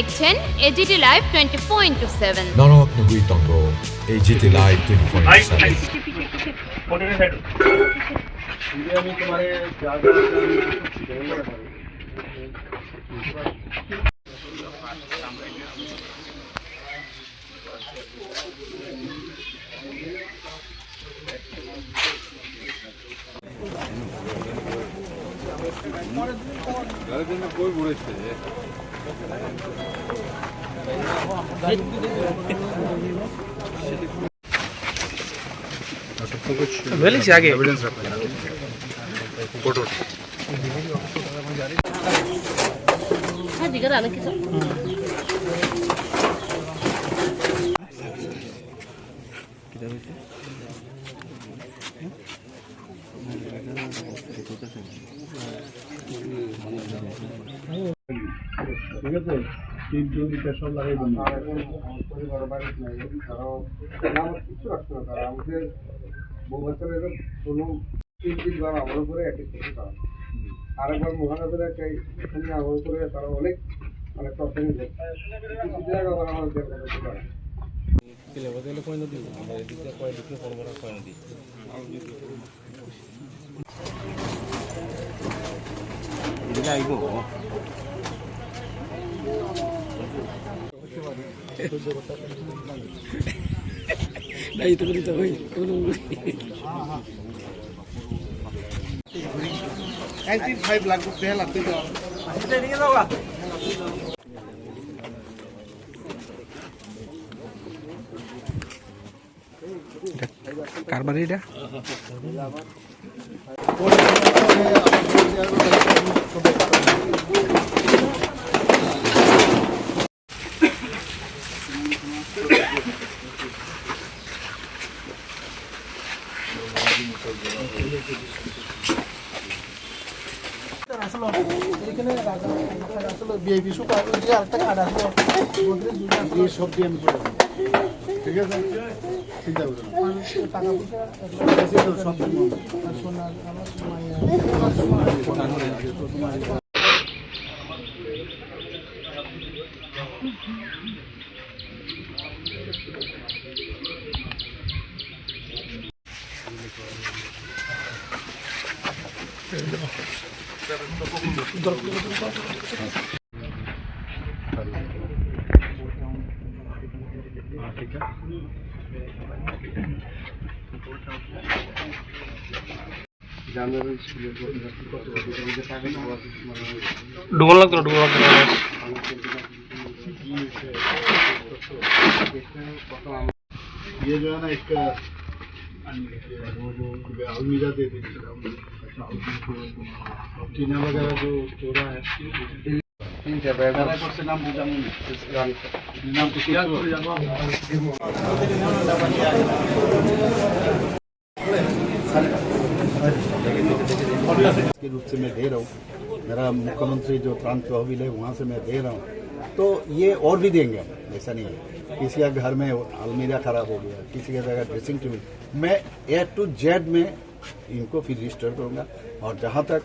দেখছেন AGT live 24/7। 99.7 AGT live 24/7। कोई बुरे वेली से आगे एविडेंस रखो फोटो हाँ दिखा रहा ना किसी ঠিক আছে কিন্তু সব লাগাই দেবো কিছু রাখতে না তারা আমাদের বউ বাচ্চারা কোনো তিনবার আমার উপরে এক আরেকবার মহানগরে এখানে আমার উপরে তারা অনেক মানে টপেন কিছু জায়গা আবার আমার করতে পারে नहीं तो नहीं तो भाई 95 लाख रुपए लगते तो कारबारी এটা এখানে আসলে বিআইপি শো আর একটা কার্ড আসলো এই সব দিয়ে আমি করে ঠিক আছে চিন্তা করুন টাকা পয়সা সব সোনা আমার डुबल लगता ये जो है ना इसका अलमीरा दे दीजिए टीना वगैरह जो चोरा है नाम नाम के रूप से मैं दे रहा हूँ मेरा मुख्यमंत्री जो त्राण तहवील है वहाँ से मैं दे रहा हूँ तो ये और भी देंगे हम ऐसा नहीं है किसी का घर में अलमीरा खराब हो गया किसी का जगह ड्रेसिंग टेबल मैं A to Z में इनको फिर रजिस्टर करूँगा और जहाँ तक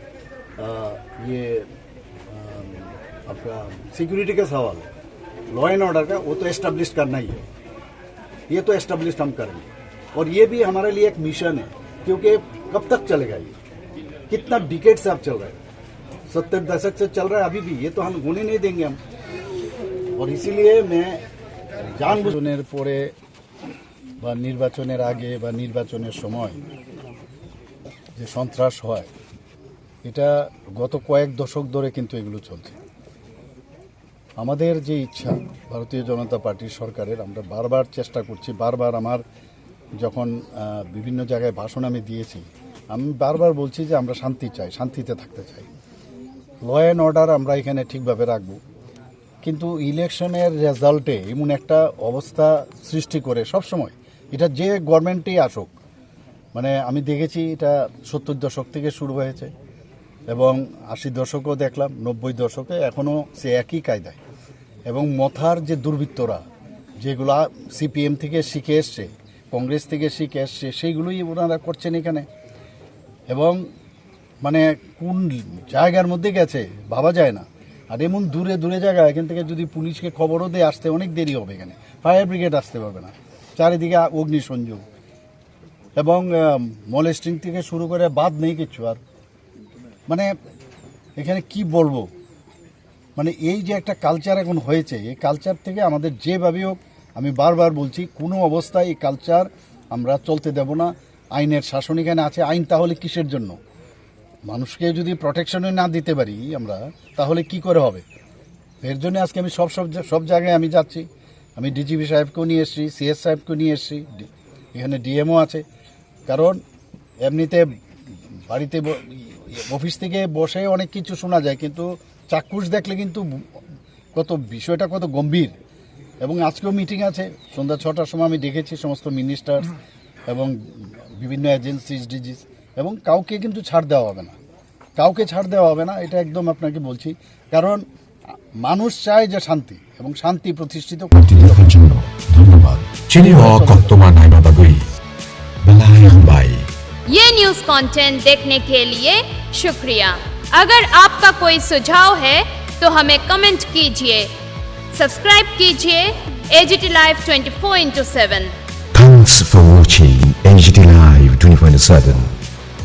ये आपका सिक्योरिटी का सवाल है लॉ एंड ऑर्डर का वो तो एस्टेब्लिश करना ही है ये तो एस्टेब्लिश हम करेंगे और ये भी हमारे लिए एक मिशन है क्योंकि कब तक चलेगा ये कितना डिकेड से अब चल रहा है 70 दशक से चल रहा है अभी भी ये तो हम होने नहीं देंगे हम और इसीलिए मैं जानबूझेर পরে বা নির্বাচনের আগে বা নির্বাচনের সময় যে সন্ত্রাস হয় এটা গত কয়েক দশক ধরে কিন্তু এগুলো চলছে আমাদের যে ইচ্ছা ভারতীয় জনতা পার্টির সরকারের আমরা বারবার চেষ্টা করছি বারবার আমার যখন বিভিন্ন জায়গায় ভাষণ আমি দিয়েছি আমি বারবার বলছি যে আমরা শান্তি চাই শান্তিতে থাকতে চাই ল অ্যান্ড অর্ডার আমরা এখানে ঠিকভাবে রাখব কিন্তু ইলেকশনের রেজাল্টে এমন একটা অবস্থা সৃষ্টি করে সব সময় এটা যে গভর্নমেন্টই আসুক মানে আমি দেখেছি এটা 70 দশক থেকে শুরু হয়েছে এবং 80 দশকও দেখলাম 90 দশকে এখনও সে একই কায়দায় এবং মথার যে দুর্বৃত্তরা যেগুলো সিপিএম থেকে শিখে এসছে কংগ্রেস থেকে শিখে এসছে সেইগুলোই ওনারা করছেন এখানে এবং মানে কোন জায়গার মধ্যে গেছে ভাবা যায় না আর এমন দূরে দূরে জায়গা, এখান থেকে যদি পুলিশকে খবরও দিয়ে আসতে অনেক দেরি হবে, এখানে ফায়ার ব্রিগেড আসতে পারবে না, চারিদিকে অগ্নিসংযোগ এবং মলেস্টিং থেকে শুরু করে বাদ নেই কিছু। আর মানে এখানে কি বলবো, মানে এই যে একটা কালচার এখন হয়েছে, এই কালচার থেকে আমাদের যেভাবে হোক, আমি বারবার বলছি, কোনো অবস্থায় এই কালচার আমরা চলতে দেব না। আইনের শাসন এখানে আছে, আইন তাহলে কিসের জন্য? মানুষকে যদি প্রোটেকশনই না দিতে পারি আমরা, তাহলে কি করে হবে? এর জন্য আজকে আমি সব জায়গায় আমি যাচ্ছি। আমি ডিজিপি সাহেবকেও নিয়ে এসেছি, সিএস সাহেবকেও নিয়ে এসেছি, এখানে ডিএমও আছে। কারণ এমনিতে বাড়িতে অফিস থেকে বসে অনেক কিছু শোনা যায়, কিন্তু চাক্ষুষ দেখলে কিন্তু বিষয়টা কত গম্ভীর। এবং আজকেও মিটিং আছে সন্ধ্যা 6টার সময়, আমি দেখেছি সমস্ত মিনিস্টার এবং বিভিন্ন এজেন্সিস, ডিজিস, এবং কাউকে কিন্তু ছাড় দেওয়া হবে না, কাউকে ছাড় দেওয়া হবে না, এটা একদম আপনাকে বলছি। কারণ মানুষ চায় যে শান্তি, এবং শান্তি প্রতিষ্ঠিত করতে হবে। দেখার জন্য ধন্যবাদ। চিনি ও কত্তমা নাইমা বাগুই বেলাই বাই। ये न्यूज कंटेंट देखने के लिए शुक्रिया। अगर आपका कोई सुझाव है तो हमें कमेंट कीजिए, सब्सक्राइब कीजिए AGT Live 24/7। Thanks for watching AGT Live 24/7.